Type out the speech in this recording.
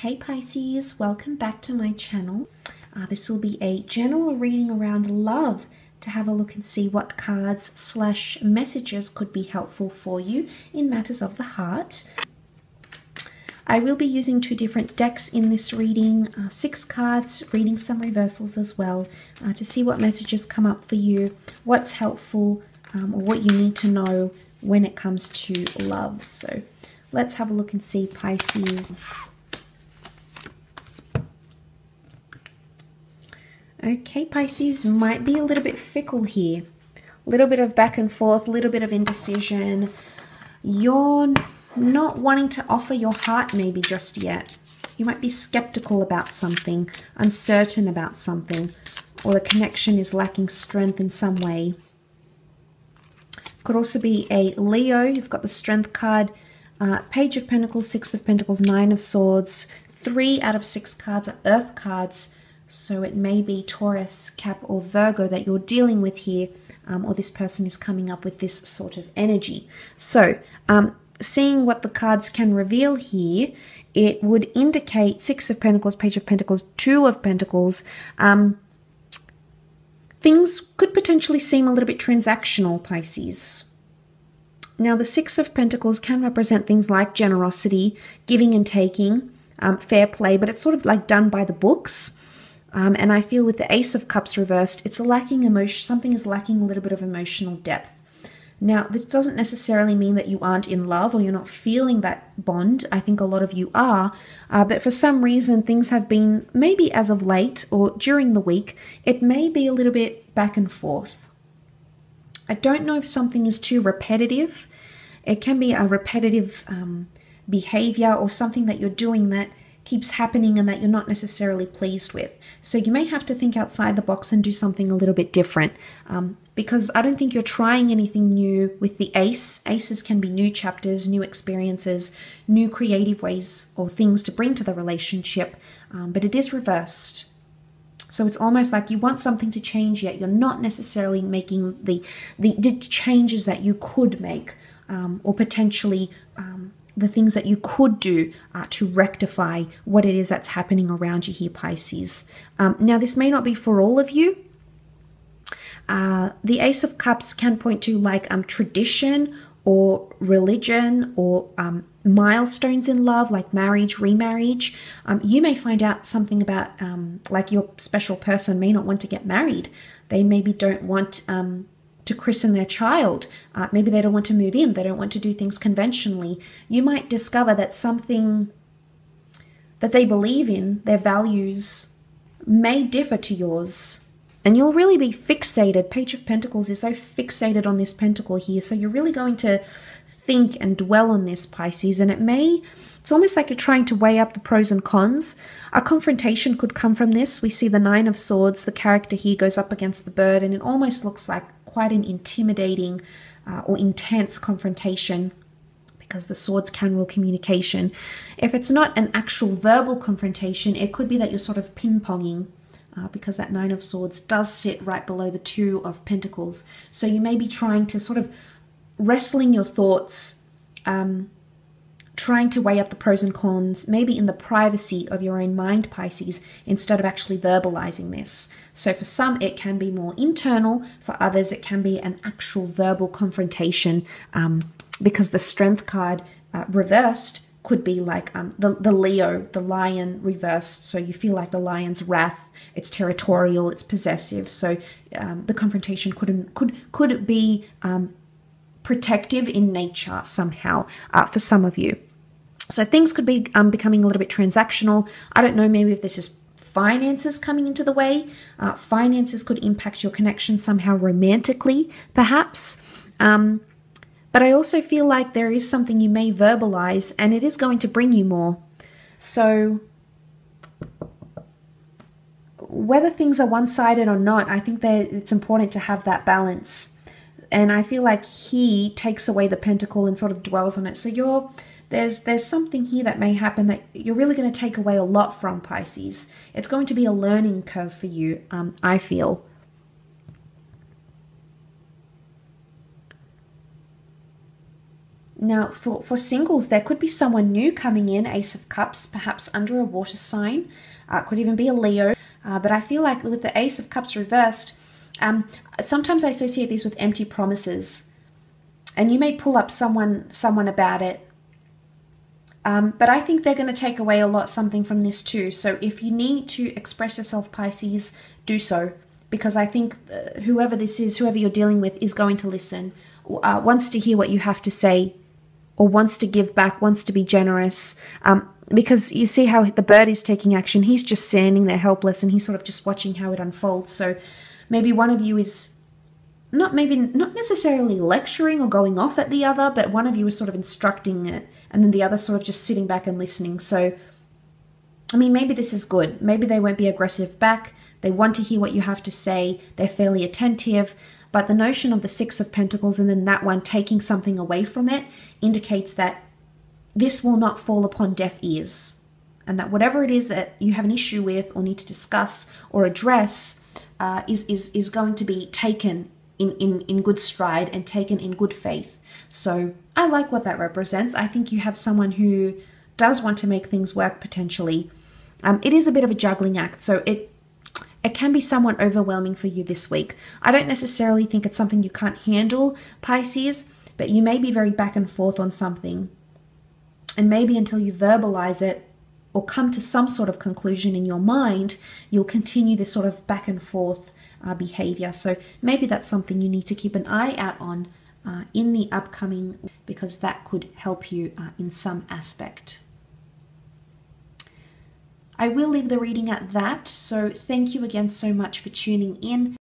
Hey Pisces, welcome back to my channel. This will be a general reading around love to have a look and see what cards / messages could be helpful for you in matters of the heart. I will be using 2 different decks in this reading, 6 cards, reading some reversals as well, to see what messages come up for you, what's helpful, or what you need to know when it comes to love. So let's have a look and see, Pisces. Okay, Pisces, might be a little bit fickle here. A little bit of back and forth, a little bit of indecision. You're not wanting to offer your heart maybe just yet. You might be skeptical about something, uncertain about something, or the connection is lacking strength in some way. Could also be a Leo. You've got the Strength card, Page of Pentacles, 6 of Pentacles, 9 of Swords. 3 out of 6 cards are Earth cards. So it may be Taurus, Cap, or Virgo that you're dealing with here, or this person is coming up with this sort of energy. So seeing what the cards can reveal here, it would indicate 6 of Pentacles, Page of Pentacles, 2 of Pentacles. Things could potentially seem a little bit transactional, Pisces. Now, the 6 of Pentacles can represent things like generosity, giving and taking, fair play, but it's sort of like done by the books. And I feel with the Ace of Cups reversed, it's a lacking emotion. Something is lacking a little bit of emotional depth. Now, this doesn't necessarily mean that you aren't in love or you're not feeling that bond. I think a lot of you are. But for some reason, things have been, maybe as of late or during the week, it may be a little bit back and forth. I don't know if something is too repetitive. It can be a repetitive behavior or something that you're doing that keeps happening and that you're not necessarily pleased with. So you may have to think outside the box and do something a little bit different, because I don't think you're trying anything new with the Ace. Aces can be new chapters, new experiences, new creative ways or things to bring to the relationship, but it is reversed. So it's almost like you want something to change, yet you're not necessarily making the changes that you could make, or potentially the things that you could do to rectify what it is that's happening around you here, Pisces. Now, this may not be for all of you. The Ace of Cups can point to like tradition or religion or milestones in love, like marriage, remarriage. You may find out something about like your special person may not want to get married. They maybe don't want to christen their child. Maybe they don't want to move in. They don't want to do things conventionally. You might discover that something that they believe in, their values, may differ to yours. And you'll really be fixated. Page of Pentacles is so fixated on this pentacle here. So you're really going to think and dwell on this, Pisces. And it's almost like you're trying to weigh up the pros and cons. A confrontation could come from this. We see the 9 of Swords. The character here goes up against the bird, and it almost looks like quite an intimidating or intense confrontation, because the swords can rule communication. If it's not an actual verbal confrontation, it could be that you're sort of ping-ponging, because that 9 of Swords does sit right below the 2 of Pentacles. So you may be trying to sort of wrestling your thoughts, trying to weigh up the pros and cons, maybe in the privacy of your own mind, Pisces, instead of actually verbalizing this. So for some, it can be more internal. For others, it can be an actual verbal confrontation, because the Strength card reversed could be like the Leo, the lion reversed. So you feel like the lion's wrath. It's territorial, it's possessive. So the confrontation could be protective in nature somehow for some of you. So things could be becoming a little bit transactional. I don't know, maybe if this is finances coming into the way. Finances could impact your connection somehow romantically, perhaps. But I also feel like there is something you may verbalize, and it is going to bring you more. So whether things are one-sided or not, I think that it's important to have that balance. And I feel like he takes away the pentacle and sort of dwells on it. So there's something here that may happen that you're really going to take away a lot from, Pisces. It's going to be a learning curve for you, I feel. Now, for singles, there could be someone new coming in, Ace of Cups, perhaps under a water sign. Could even be a Leo. But I feel like with the Ace of Cups reversed, sometimes I associate these with empty promises. And you may pull up someone about it. But I think they're going to take away something from this too. So if you need to express yourself, Pisces, do so. Because I think whoever this is, whoever you're dealing with, is going to listen, wants to hear what you have to say, or wants to give back, wants to be generous. Because you see how the bird is taking action. He's just standing there helpless, and he's sort of just watching how it unfolds. So maybe one of you is not necessarily lecturing or going off at the other, but one of you is sort of instructing it, and then the other sort of just sitting back and listening. So, I mean, maybe this is good. Maybe they won't be aggressive back. They want to hear what you have to say. They're fairly attentive. But the notion of the Six of Pentacles and then that one taking something away from it indicates that this will not fall upon deaf ears. And that whatever it is that you have an issue with or need to discuss or address is going to be taken in good stride and taken in good faith. So I like what that represents. I think you have someone who does want to make things work potentially. It is a bit of a juggling act, so it can be somewhat overwhelming for you this week. I don't necessarily think it's something you can't handle, Pisces, but you may be very back and forth on something. And maybe until you verbalize it or come to some sort of conclusion in your mind, you'll continue this sort of back and forth behavior. So maybe that's something you need to keep an eye out on in the upcoming, because that could help you in some aspect. I will leave the reading at that. So thank you again so much for tuning in.